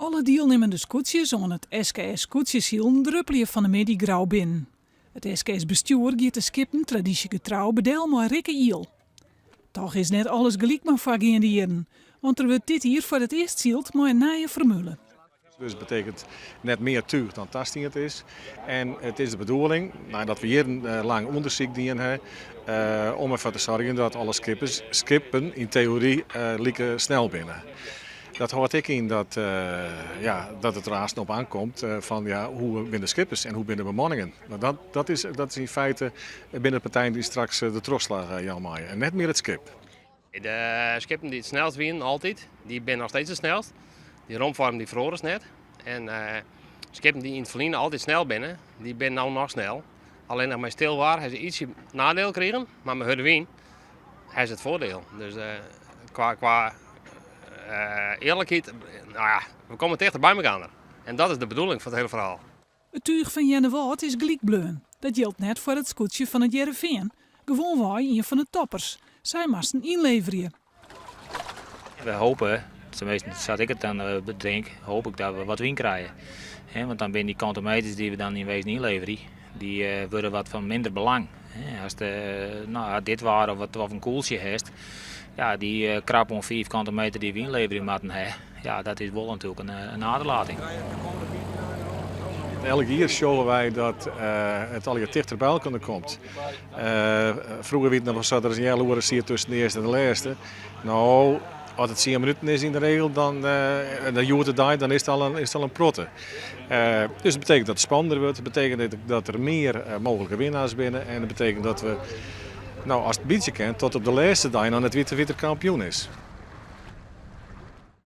Alle deelnemende scootjes aan het SKS Scootjeshiel druppelen van de middag grauw binnen. Het SKS bestuur giet de skippen traditiegetrouw bedel maar rikke iel. Toch is net alles gelijk maar vaak in de jaren, want er wordt dit hier voor het eerst zielt maar een nieuwe formule. Dus het betekent net meer tuig dan tasting het is. En het is de bedoeling dat we hier een lang onderzoek hebben om ervoor te zorgen dat alle skippen in theorie lieke snel binnen. Dat houdt ik in dat het er haast op aankomt van hoe binnen skippers en hoe binnen bemanningen. Dat is in feite binnen de partijen die straks de trosslag jamaaien. En net meer het skip. De skippen die het snelst winnen, altijd, die zijn nog steeds het snelst. Die romvorm die verloren is net. En skippen die in het verliezen altijd snel binnen, die zijn nou nog snel. Alleen nog maar stil waar, hij ze ietsje nadeel kregen, maar met Hudewijn hij is het voordeel. Dus qua eerlijkheid, we komen dichter bij elkaar. En dat is de bedoeling van het hele verhaal. Het tuig van Jenne Wout is gelijkbleun. Dat geldt net voor het scootje van het Jereveen. Gewoon wij een van de toppers. Zij moesten inleveren. We hopen, tenminste zat ik het dan bedenk, hoop ik dat we wat win krijgen. Want dan zijn die kantometers die we dan in wezen inleveren, die worden wat van minder belang. Als dit waren of een koeltje heeft, die krap om 5 kantometer die we inleveren moeten hebben, dat is wel natuurlijk een aderlating. Elk jaar showen wij dat het al dichter bij elkaar komt. Vroeger werd het nog zo dat er een hele uur zit tussen de eerste en de laatste. Nou, als het 10 minuten is in de regel, dan is het al een protte. Dus het betekent dat het spannender wordt. Het betekent dat er meer mogelijke winnaars binnen. En dat betekent dat we, als het beetje kent, tot op de laatste dag dan het witte kampioen is.